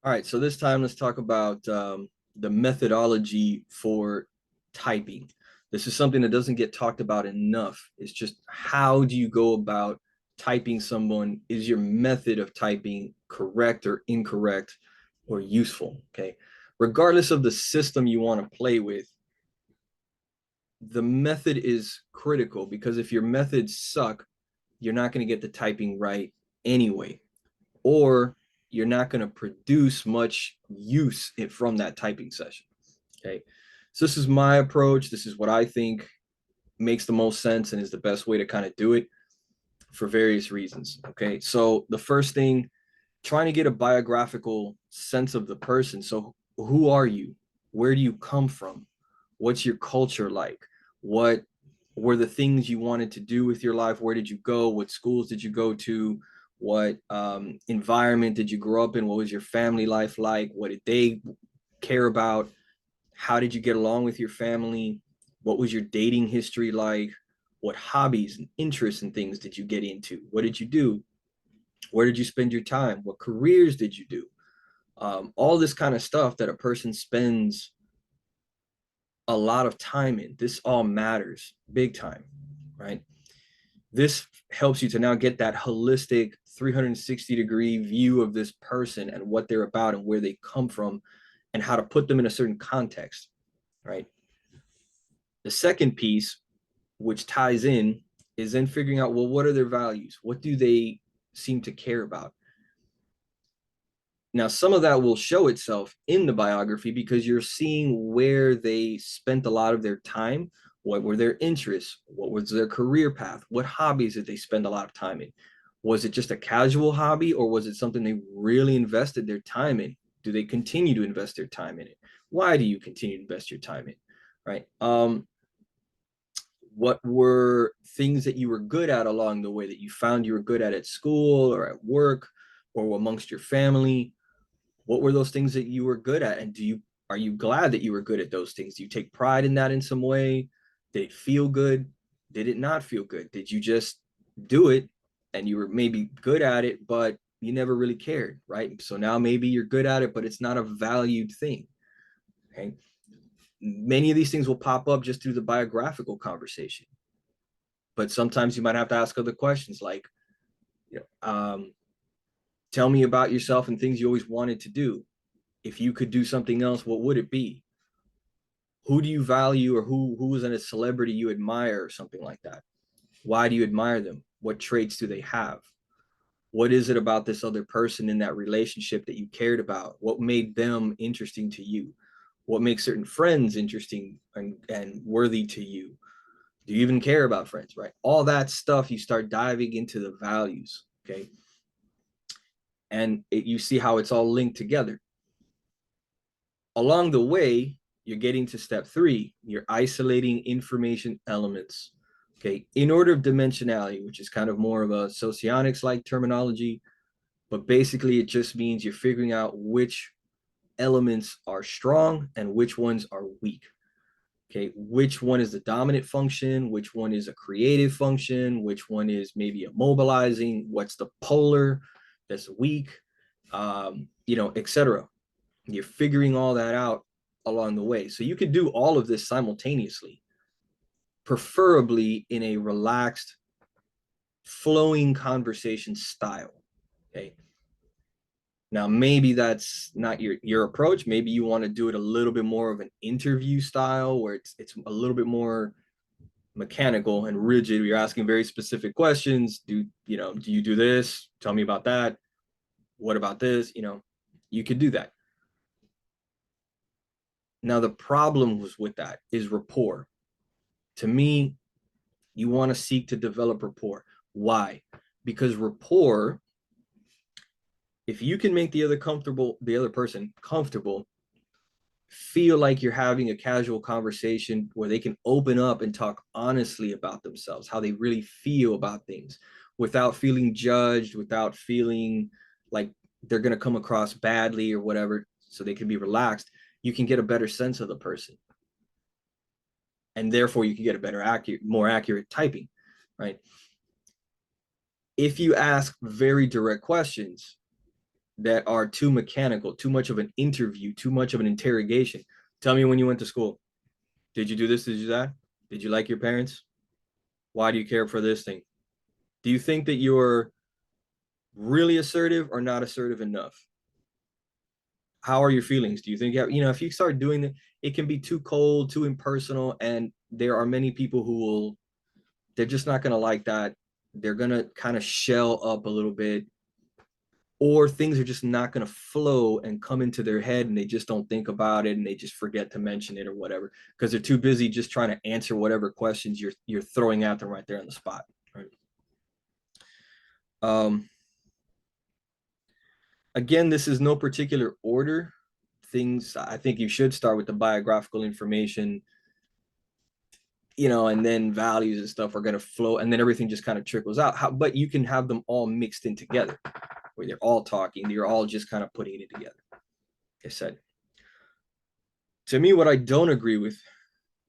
All right, so this time let's talk about the methodology for typing. This is something that doesn't get talked about enough. It's just how do you go about typing someone? Is your method of typing correct or incorrect or useful? Okay. Regardless of the system you want to play with, the method is critical because if your methods suck, you're not going to get the typing right anyway, or you're not going to produce much use from that typing session. Okay. So this is my approach. This is what I think makes the most sense and is the best way to kind of do it for various reasons. Okay. So the first thing, trying to get a biographical sense of the person. So who are you? Where do you come from? What's your culture like? What were the things you wanted to do with your life? Where did you go? What schools did you go to? What environment did you grow up in? What was your family life like? What did they care about? How did you get along with your family? What was your dating history like? What hobbies and interests and things did you get into? What did you do? Where did you spend your time? What careers did you do? All this kind of stuff that a person spends a lot of time in. This all matters big time, right? This helps you to now get that holistic 360-degree view of this person and what they're about and where they come from and how to put them in a certain context, right? The second piece, which ties in, is then figuring out, well, what are their values? What do they seem to care about? Now, some of that will show itself in the biography because you're seeing where they spent a lot of their time, what were their interests, what was their career path, what hobbies did they spend a lot of time in? Was it just a casual hobby or was it something they really invested their time in? Do they continue to invest their time in it? Why do you continue to invest your time in? Right? What were things that you were good at along the way that you found you were good at school or at work or amongst your family? What were those things that you were good at, and are you glad that you were good at those things? Do you take pride in that in some way? Did it feel good? Did it not feel good? Did you just do it and you were maybe good at it but you never really cared, right? So now maybe you're good at it but it's not a valued thing. Okay. Many of these things will pop up just through the biographical conversation, but sometimes you might have to ask other questions like, you know, tell me about yourself and things you always wanted to do. If you could do something else, what would it be? Who do you value, or who is a celebrity you admire, or something like that? Why do you admire them? What traits do they have? What is it about this other person in that relationship that you cared about? What made them interesting to you? What makes certain friends interesting and worthy to you? Do you even care about friends, right? All that stuff, you start diving into the values, okay? And you see how it's all linked together. Along the way, you're getting to step three. You're isolating information elements. Okay, in order of dimensionality, which is kind of more of a socionics like terminology, but basically it just means you're figuring out which elements are strong and which ones are weak. Okay, which one is the dominant function, which one is a creative function, which one is maybe a mobilizing, what's the polar that's weak, etc. You're figuring all that out along the way. So you could do all of this simultaneously, preferably in a relaxed, flowing conversation style. Okay. Now, maybe that's not your approach. Maybe you want to do it a little bit more of an interview style where it's a little bit more mechanical and rigid. You're asking very specific questions. Do you do this? Tell me about that. What about this? You could do that. Now, the problem was with that is rapport. To me, you want to seek to develop rapport. Why? Because rapport, if you can make the other person comfortable, feel like you're having a casual conversation where they can open up and talk honestly about themselves, how they really feel about things, without feeling judged, without feeling like they're going to come across badly or whatever, so they can be relaxed, you can get a better sense of the person. And therefore you can get a more accurate typing, right? If you ask very direct questions, that are too mechanical, too much of an interview, too much of an interrogation. Tell me when you went to school. Did you do this? Did you do that? Did you like your parents? Why do you care for this thing? Do you think that you're really assertive or not assertive enough? How are your feelings? Do you think, if you start doing that, it can be too cold, too impersonal. And there are many people who will, they're just not going to like that. They're going to kind of shell up a little bit, or things are just not going to flow and come into their head and they just don't think about it and they just forget to mention it or whatever because they're too busy just trying to answer whatever questions you're throwing at them right there on the spot, right? Again, this is no particular order. Things, I think you should start with the biographical information, and then values and stuff are going to flow, and then everything just kind of trickles out. But you can have them all mixed in together where they're all talking, you're all just kind of putting it together. Like I said, to me, what I don't agree with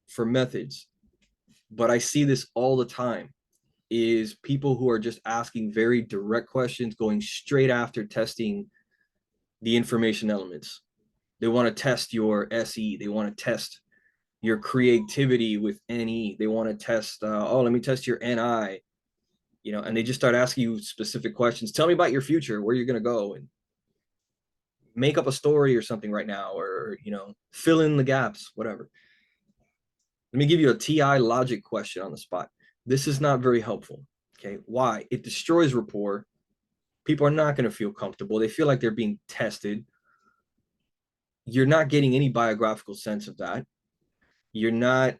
for methods, but I see this all the time, is people who are just asking very direct questions, going straight after testing the information elements. They want to test your SE. They want to test your creativity with NE. They want to test, let me test your NI, and they just start asking you specific questions. Tell me about your future, where you're going to go, and make up a story or something right now, or, fill in the gaps, whatever. Let me give you a TI logic question on the spot. This is not very helpful. Okay. Why? It destroys rapport. People are not going to feel comfortable. They feel like they're being tested. You're not getting any biographical sense of that. You're not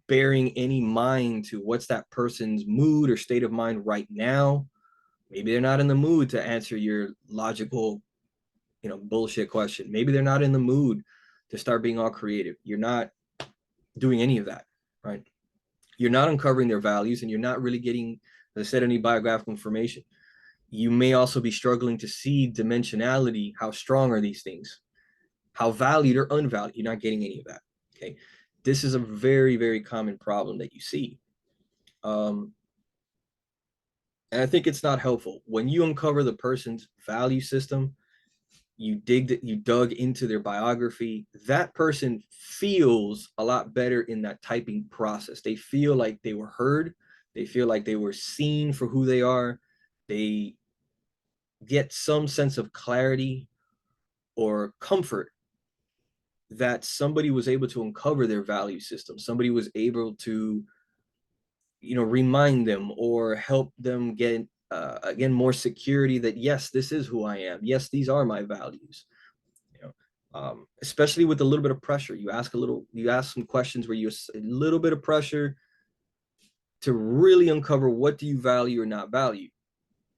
bearing any mind to what's that person's mood or state of mind right now. Maybe they're not in the mood to answer your logical, bullshit question. Maybe they're not in the mood to start being all creative. You're not doing any of that, right? You're not uncovering their values, and you're not really getting, as I said, any biographical information. You may also be struggling to see dimensionality. How strong are these things? How valued or unvalued? You're not getting any of that. Okay. This is a very, very common problem that you see. And I think it's not helpful. When you uncover the person's value system, you dug into their biography, that person feels a lot better in that typing process. They feel like they were heard. They feel like they were seen for who they are. They get some sense of clarity or comfort that somebody was able to uncover their value system. Somebody was able to, remind them or help them get, again, more security that, yes, this is who I am. Yes, these are my values. Especially with a little bit of pressure. You ask some questions where you a little bit of pressure to really uncover, what do you value or not value?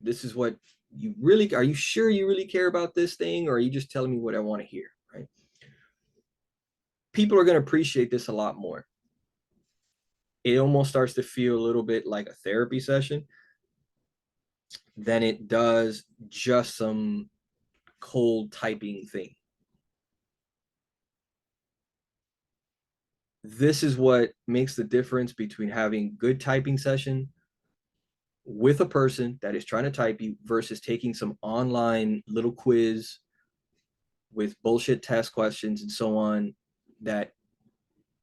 This is what you really, are you sure you really care about this thing, or are you just telling me what I want to hear, right? People are going to appreciate this a lot more. It almost starts to feel a little bit like a therapy session than it does just some cold typing thing. This is what makes the difference between having good typing session with a person that is trying to type you versus taking some online little quiz with bullshit test questions and so on that,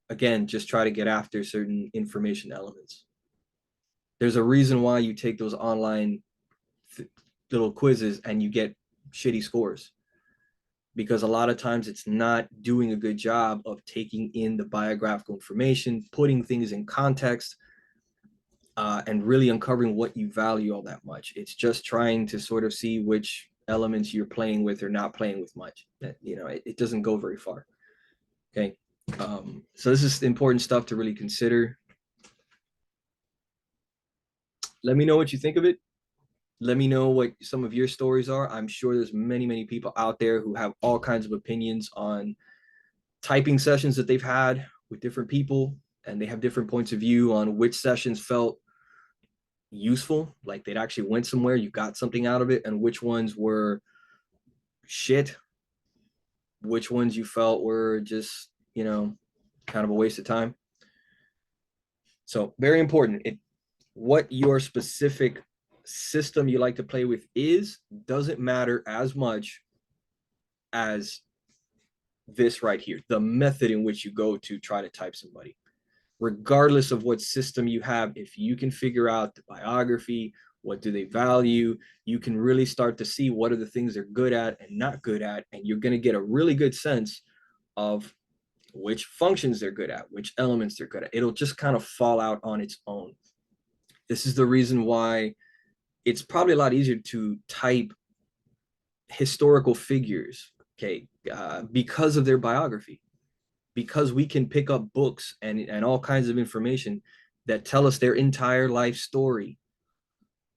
again, just try to get after certain information elements. There's a reason why you take those online little quizzes and you get shitty scores, because a lot of times it's not doing a good job of taking in the biographical information, putting things in context, and really uncovering what you value all that much. It's just trying to sort of see which elements you're playing with or not playing with much. It doesn't go very far. Okay. So this is important stuff to really consider. Let me know what you think of it. Let me know what some of your stories are. I'm sure there's many, many people out there who have all kinds of opinions on typing sessions that they've had with different people, and they have different points of view on which sessions felt useful, like they'd actually went somewhere, you got something out of it, and which ones were shit, which ones you felt were just, kind of a waste of time. So very important, what your specific system you like to play with is doesn't matter as much as this right here, the method in which you go to try to type somebody. Regardless of what system you have, if you can figure out the biography, what do they value, you can really start to see what are the things they're good at and not good at, and you're going to get a really good sense of which functions they're good at, which elements they're good at. It'll just kind of fall out on its own. This is the reason why it's probably a lot easier to type historical figures, okay, because of their biography, because we can pick up books and all kinds of information that tell us their entire life story,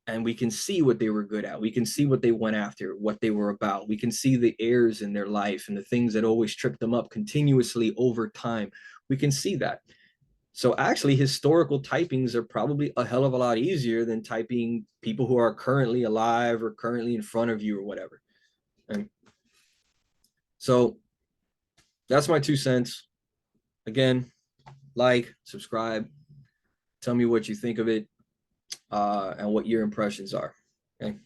and we can see what they were good at, we can see what they went after, what they were about, we can see the errors in their life and the things that always trip them up continuously over time. We can see that. So actually historical typings are probably a hell of a lot easier than typing people who are currently alive or currently in front of you or whatever. And so that's my 2 cents. Again, like, subscribe, tell me what you think of it, and what your impressions are. Okay.